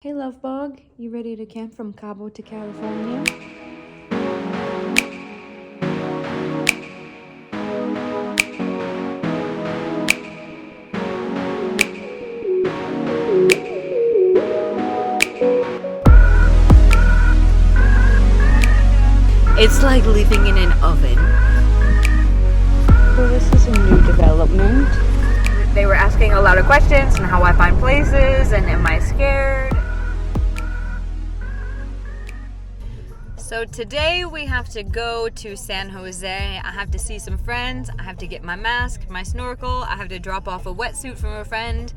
Hey love bug, you ready to camp from Cabo to California? It's like living in an oven. So this is a new development. They were asking a lot of questions and how I find places and am I scared. So today we have to go to San Jose. I have to see some friends. I have to get my mask, my snorkel. I have to drop off a wetsuit from a friend.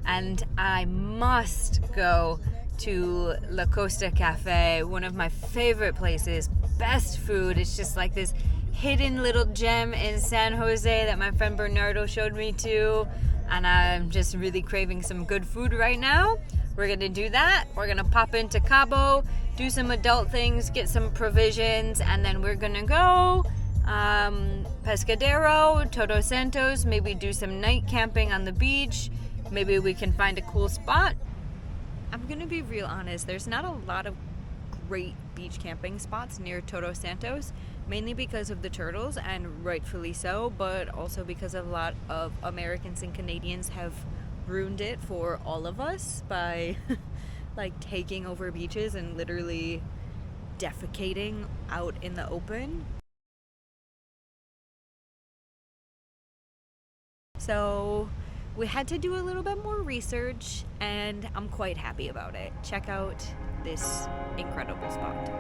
And I must go to La Costa Cafe, one of my favorite places. Best food. It's just like this hidden little gem in San Jose that my friend Bernardo showed me to. And I'm just really craving some good food right now. We're gonna do that. We're gonna pop into Cabo, do some adult things, get some provisions, and then we're gonna go Pescadero, Todos Santos, maybe do some night camping on the beach. Maybe we can find a cool spot. I'm gonna be real honest, there's not a lot of great beach camping spots near Todos Santos, mainly because of the turtles, and rightfully so, but also because a lot of Americans and Canadians have ruined it for all of us by like taking over beaches and literally defecating out in the open. So we had to do a little bit more research and I'm quite happy about it. Check out this incredible spot.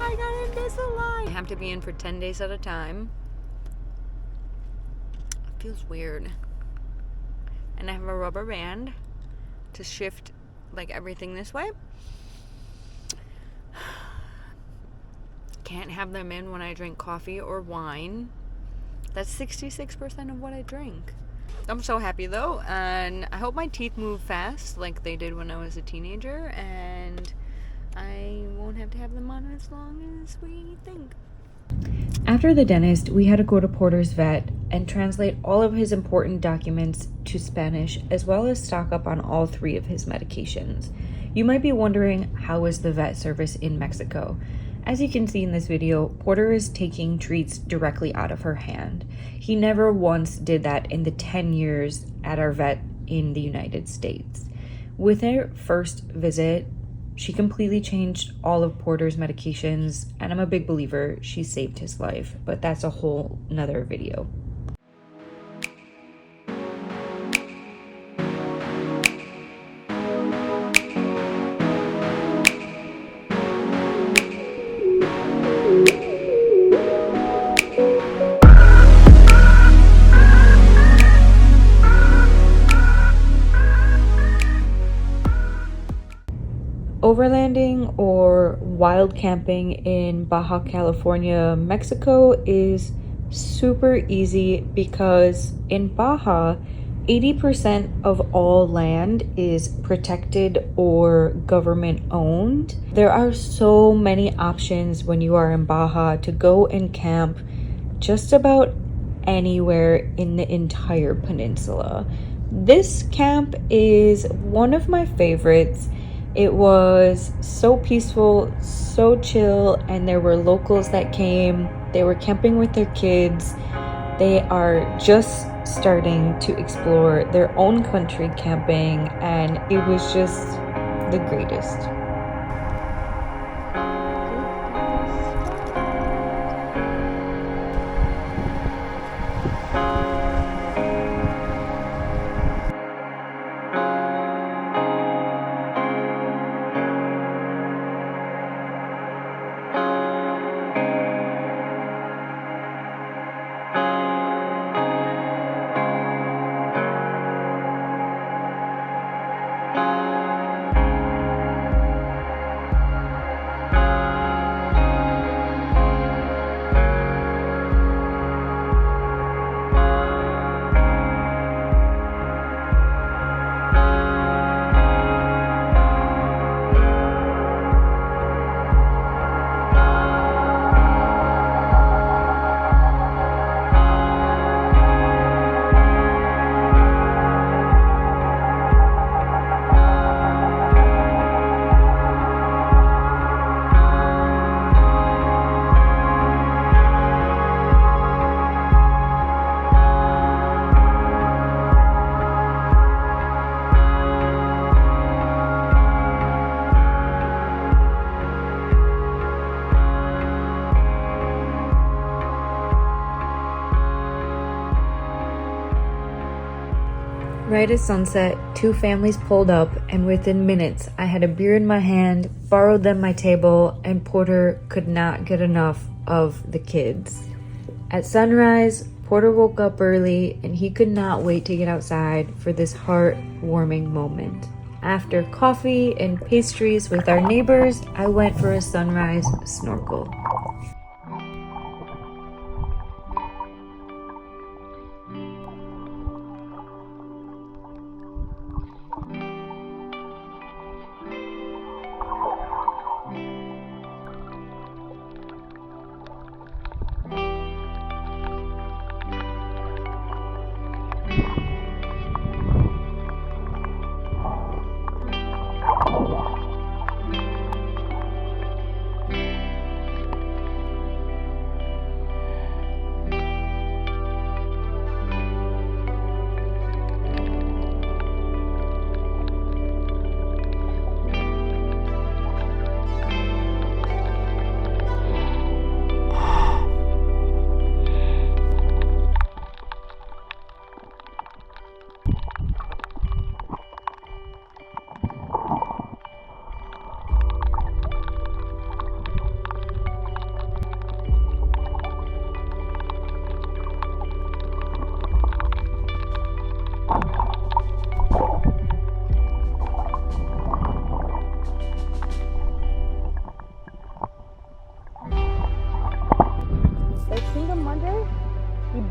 I got Invisalign. I have to be in for 10 days at a time. It feels weird. And I have a rubber band to shift like everything this way. Can't have them in when I drink coffee or wine. That's 66% of what I drink. I'm so happy though, and I hope my teeth move fast like they did when I was a teenager, and I won't have to have them on as long as we think. After the dentist, we had to go to Porter's vet and translate all of his important documents to Spanish, as well as stock up on all 3 of his medications. You might be wondering, how is the vet service in Mexico? As you can see in this video, Porter is taking treats directly out of her hand. He never once did that in the 10 years at our vet in the United States. With her first visit, she completely changed all of Porter's medications, and I'm a big believer she saved his life, but that's a whole nother video. Overlanding or wild camping in Baja California, Mexico is super easy because in Baja, 80% of all land is protected or government owned. There are so many options when you are in Baja to go and camp just about anywhere in the entire peninsula. This camp is one of my favorites. It was so peaceful, so chill, and there were locals that came. They were camping with their kids. They are just starting to explore their own country camping, and it was just the greatest. Right at sunset, two families pulled up, and within minutes, I had a beer in my hand, borrowed them my table, and Porter could not get enough of the kids. At sunrise, Porter woke up early, and he could not wait to get outside for this heartwarming moment. After coffee and pastries with our neighbors, I went for a sunrise snorkel.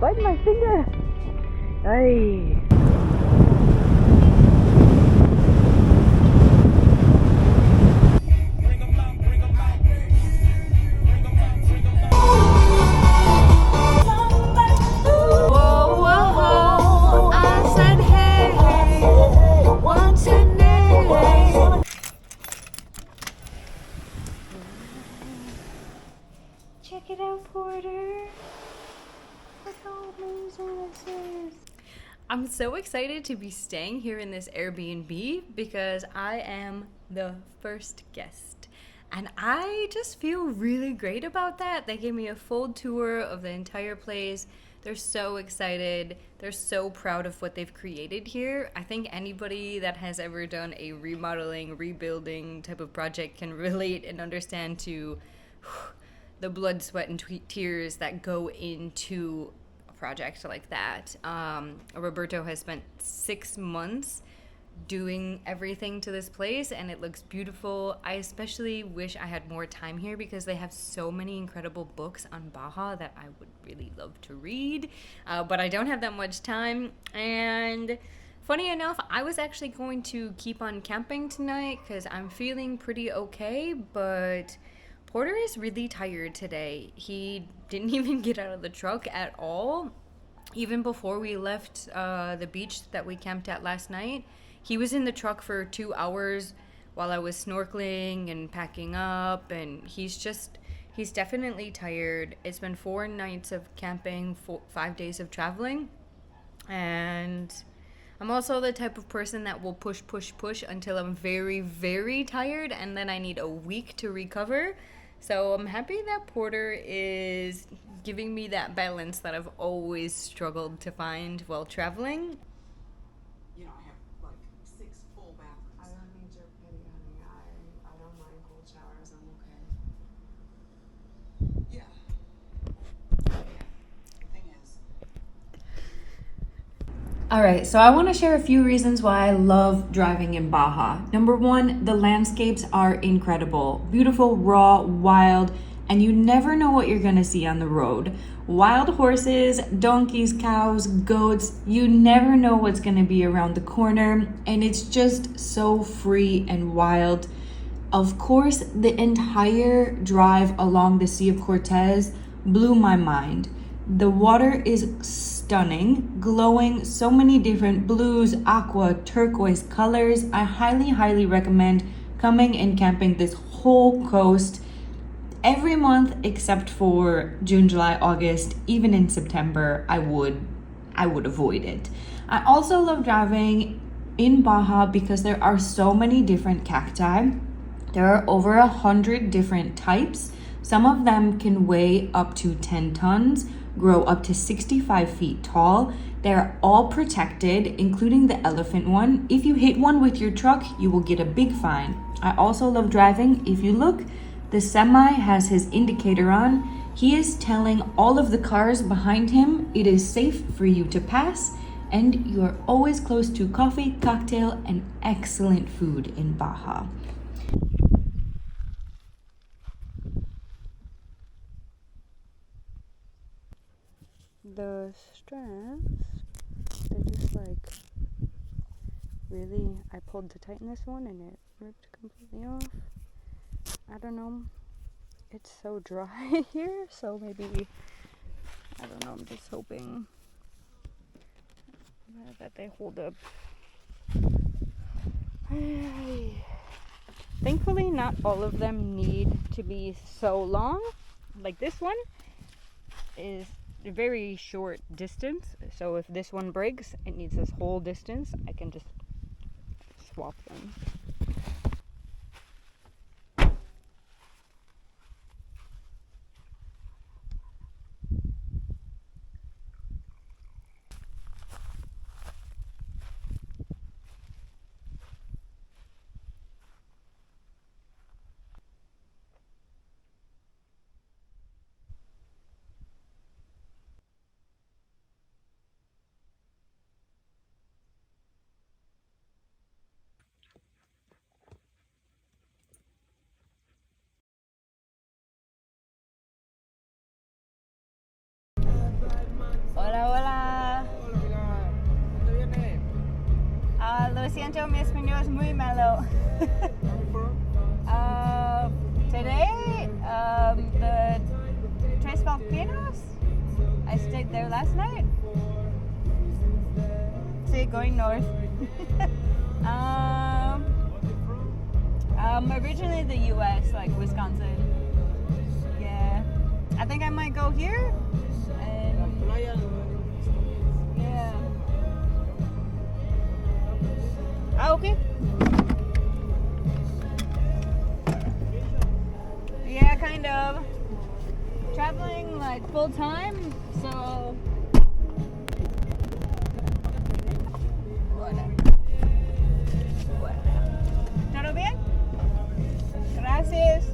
Bite my finger. Ay. Check it out, Porter. Look how amazing this is. I'm so excited to be staying here in this Airbnb because I am the first guest. And I just feel really great about that. They gave me a full tour of the entire place. They're so excited. They're so proud of what they've created here. I think anybody that has ever done a remodeling, rebuilding type of project can relate and understand to the blood, sweat, and tears that go into a project like that. Roberto has spent 6 months doing everything to this place, and it looks beautiful. I especially wish I had more time here because they have so many incredible books on Baja that I would really love to read, but I don't have that much time. And funny enough, I was actually going to keep on camping tonight because I'm feeling pretty okay, but Porter is really tired today. He didn't even get out of the truck at all. Even before we left the beach that we camped at last night, he was in the truck for 2 hours while I was snorkeling and packing up, and he's definitely tired. It's been 4 nights of camping, 5 days of traveling, and I'm also the type of person that will push until I'm very, very tired, and then I need a week to recover. So I'm happy that Porter is giving me that balance that I've always struggled to find while traveling. You know, I have like 6 full bathrooms. I don't need your pity, honey. I don't mind cold showers. I'm okay. Yeah. The thing is, All right, so I want to share a few reasons why I love driving in Baja. Number one, the landscapes are incredible. Beautiful, raw, wild, and you never know what you're going to see on the road. Wild horses, donkeys, cows, goats, you never know what's going to be around the corner, and it's just so free and wild. Of course, the entire drive along the Sea of Cortez blew my mind. The water is stunning, glowing, so many different blues, aqua, turquoise colors. I highly recommend coming and camping this whole coast every month except for June, July, August. Even in September, I would avoid it. I also love driving in Baja because there are so many different cacti. There are over 100 different types. Some of them can weigh up to 10 tons, grow up to 65 feet tall. They're all protected, including the elephant one. If you hit one with your truck, you will get a big fine. I also love driving. If you look, the semi has his indicator on. He is telling all of the cars behind him it is safe for you to pass, and you are always close to coffee, cocktail, and excellent food in Baja. The straps, they're just like really, I pulled to tighten this one and it ripped completely off. I don't know. It's so dry here, so maybe, I don't know, I'm just hoping that they hold up. Thankfully, not all of them need to be so long. Like this one is a very short distance, so if this one breaks, it needs this whole distance, I can just swap them. Hola, hola. Lo siento, mi español es muy malo. Today, the Tres Volcanoes. I stayed there last night. See, going north. Originally the U.S., like Wisconsin. Yeah, I think I might go here. Yeah. Ah, okay. Yeah, kind of. Traveling like full time, so. ¿Todo bien? Gracias.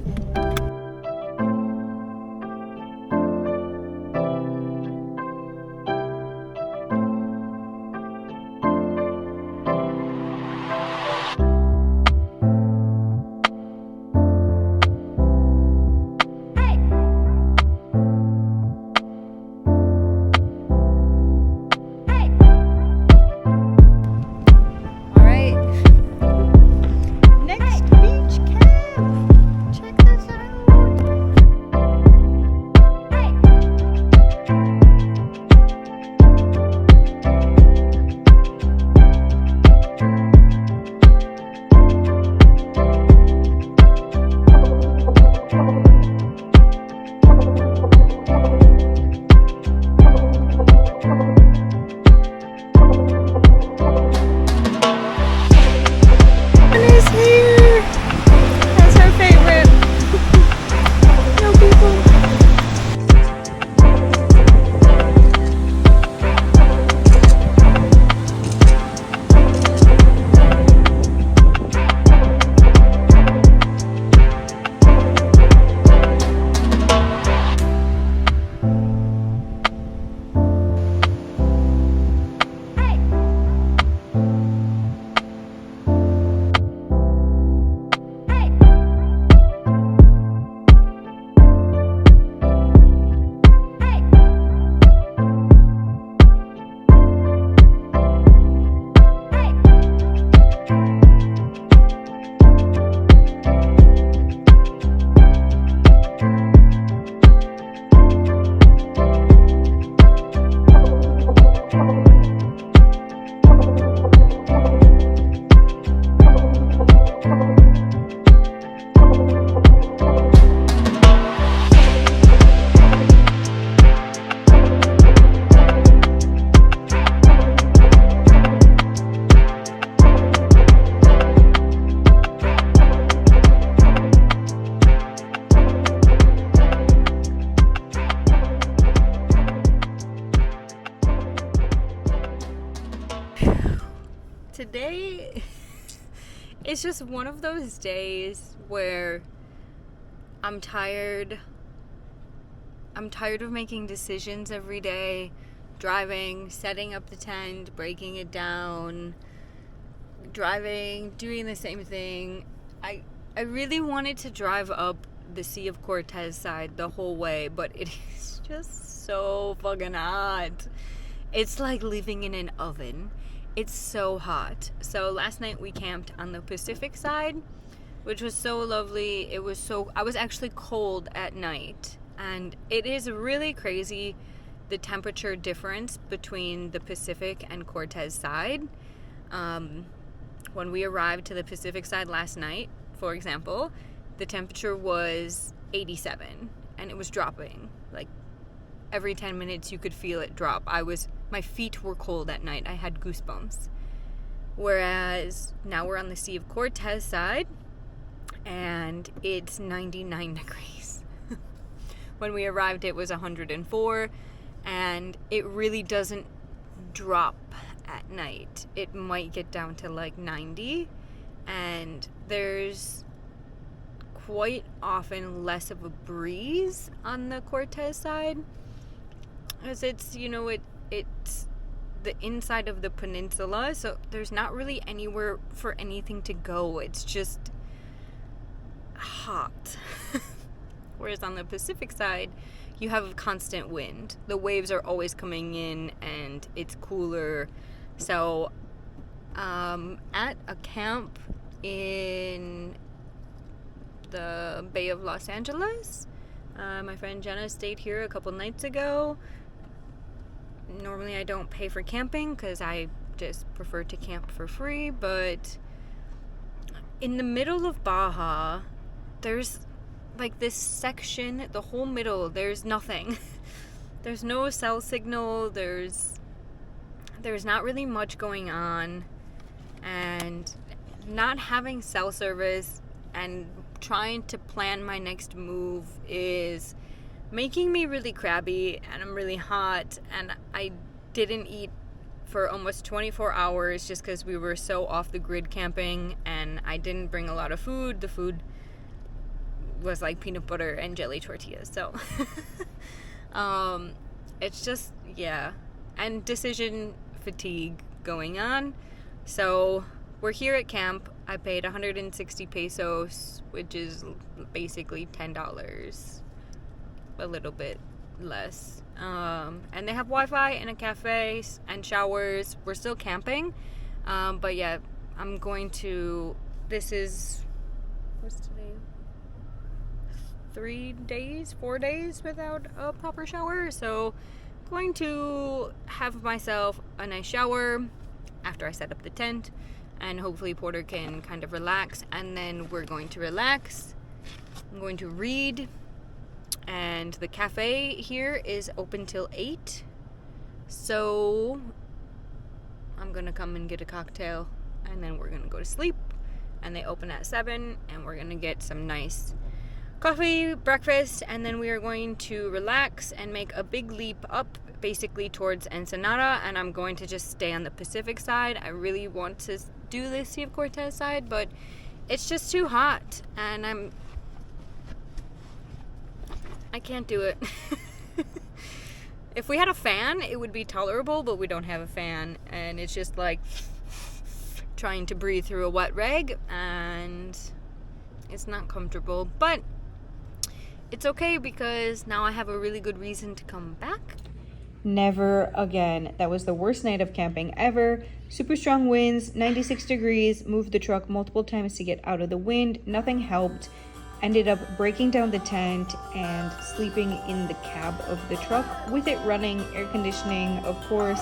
it's just one of those days where I'm tired. I'm tired of making decisions every day, driving, setting up the tent, breaking it down, driving, doing the same thing. I really wanted to drive up the Sea of Cortez side the whole way, but it is just so fucking hot. It's like living in an oven. It's so hot. So last night we camped on the Pacific side, which was so lovely. I was actually cold at night, and it is really crazy the temperature difference between the Pacific and Cortez side. When we arrived to the Pacific side last night, for example, the temperature was 87 and it was dropping. Like every 10 minutes you could feel it drop. My feet were cold at night. I had goosebumps. Whereas now we're on the Sea of Cortez side and it's 99 degrees. When we arrived it was 104, and it really doesn't drop at night. It might get down to like 90, and there's quite often less of a breeze on the Cortez side, as it's it's the inside of the peninsula, so there's not really anywhere for anything to go. It's just hot. Whereas on the Pacific side you have constant wind. The waves are always coming in and it's cooler. So at a camp in the Bay of Los Angeles, my friend Jenna stayed here a couple nights ago. Normally I don't pay for camping because I just prefer to camp for free, but in the middle of Baja there's like this section, the whole middle, there's nothing. There's no cell signal, there's not really much going on, and not having cell service and trying to plan my next move is making me really crabby, and I'm really hot, and I didn't eat for almost 24 hours just because we were so off the grid camping, and I didn't bring a lot of food. The food was like peanut butter and jelly tortillas, so it's just, yeah, and decision fatigue going on. So we're here at camp. I paid 160 pesos, which is basically $10, a little bit less, and they have Wi-Fi and a cafe and showers. We're still camping, but yeah, I'm going to, this is, what's today, 4 days without a proper shower, so going to have myself a nice shower after I set up the tent, and hopefully Porter can kind of relax, and then we're going to relax. I'm going to read, and the cafe here is open till 8, so I'm gonna come and get a cocktail, and then we're gonna go to sleep, and they open at 7, and we're gonna get some nice coffee, breakfast, and then we are going to relax and make a big leap up basically towards Ensenada, and I'm going to just stay on the Pacific side. I really want to do the Sea of Cortez side, but it's just too hot, and I can't do it. If we had a fan, it would be tolerable, but we don't have a fan, and it's just like trying to breathe through a wet rag, and it's not comfortable, but it's okay because now I have a really good reason to come back. Never again. That was the worst night of camping ever. Super strong winds, 96 degrees, moved the truck multiple times to get out of the wind. Nothing helped. Ended up breaking down the tent and sleeping in the cab of the truck with it running, air conditioning, of course.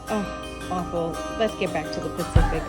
Oh, awful. Let's get back to the Pacific.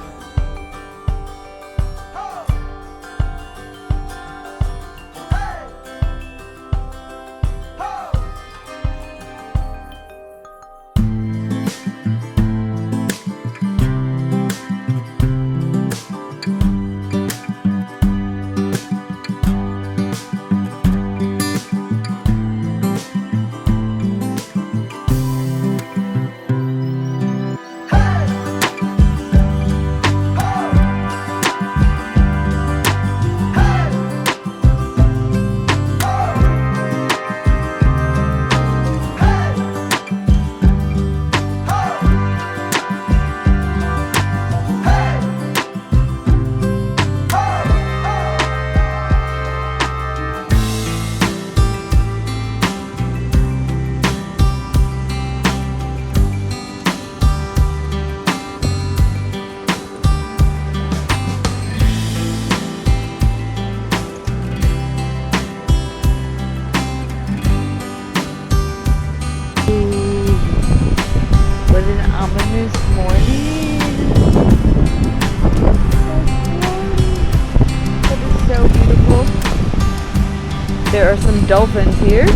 There are some dolphins here.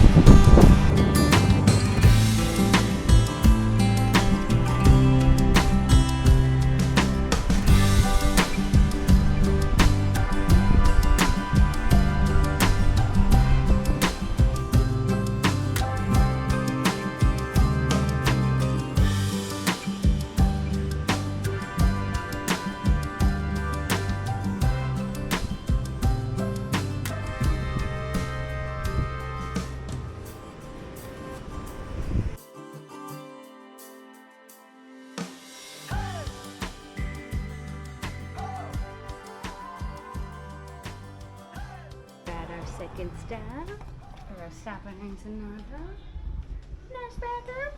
Second stop, or a stop in Ensenada. Nice bathroom.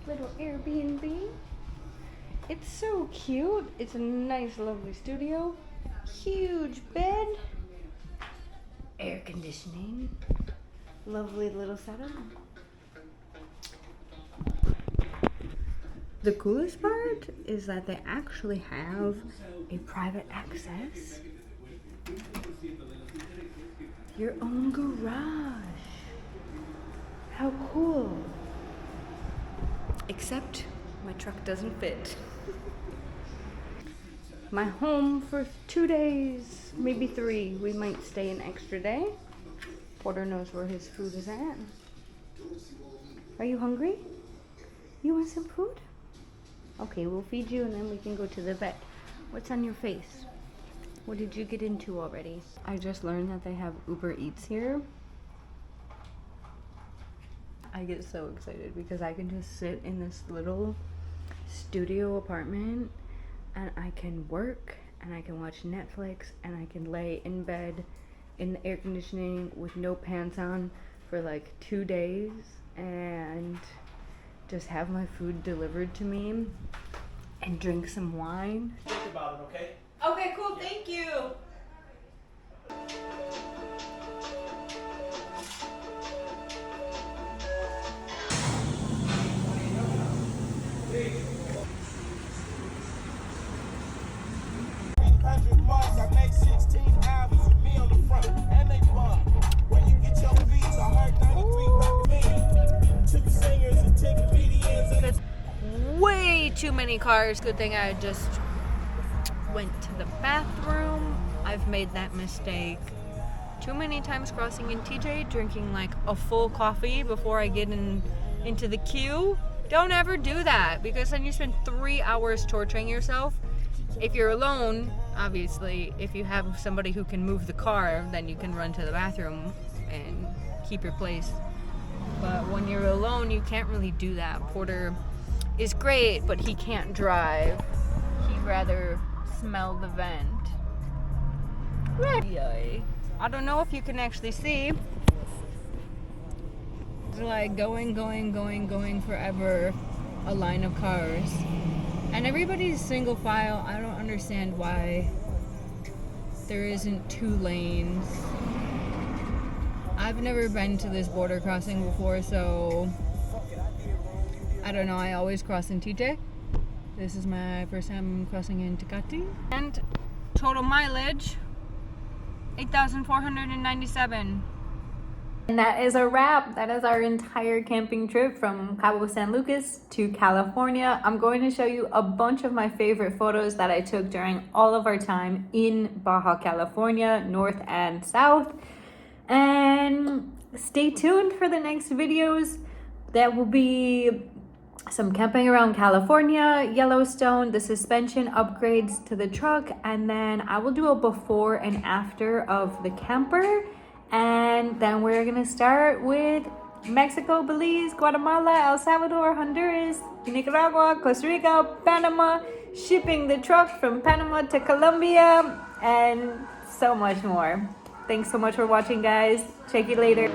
Little Airbnb. It's so cute. It's a nice, lovely studio. Huge bed. Air conditioning. Lovely little setup. The coolest part is that they actually have a private access. Your own garage. How cool. Except my truck doesn't fit. My home for 2 days, maybe 3. We might stay an extra day. Porter knows where his food is at. Are you hungry? You want some food? Okay, we'll feed you and then we can go to the vet. What's on your face? What did you get into already? I just learned that they have Uber Eats here. I get so excited because I can just sit in this little studio apartment and I can work and I can watch Netflix and I can lay in bed in the air conditioning with no pants on for like 2 days and just have my food delivered to me and drink some wine. Think about it, okay? Okay, cool, thank you. I make 16 albums with me on the front, and they bump. Where you get your fees, I heard 93 2 singers and 10 comedians. That's way too many cars. Good thing I just went to the bathroom. I've made that mistake too many times crossing in TJ, drinking like a full coffee before I get into the queue. Don't ever do that because then you spend 3 hours torturing yourself. If you're alone, obviously, if you have somebody who can move the car, then you can run to the bathroom and keep your place. But when you're alone, you can't really do that. Porter is great, but he can't drive. He'd rather smell the vent. Yay. I don't know if you can actually see. It's like going forever, a line of cars. And everybody's single file. I don't understand why there isn't 2 lanes. I've never been to this border crossing before, so I don't know. I always cross in TJ. This is my first time crossing in Tecate. And total mileage, 8,497. And that is a wrap. That is our entire camping trip from Cabo San Lucas to California. I'm going to show you a bunch of my favorite photos that I took during all of our time in Baja California, north and south. And stay tuned for the next videos. That will be some camping around California, Yellowstone, the suspension upgrades to the truck, and then I will do a before and after of the camper. And then we're gonna start with Mexico, Belize, Guatemala, El Salvador, Honduras, Nicaragua, Costa Rica, Panama, shipping the truck from Panama to Colombia, and so much more. Thanks so much for watching, guys. Check you later.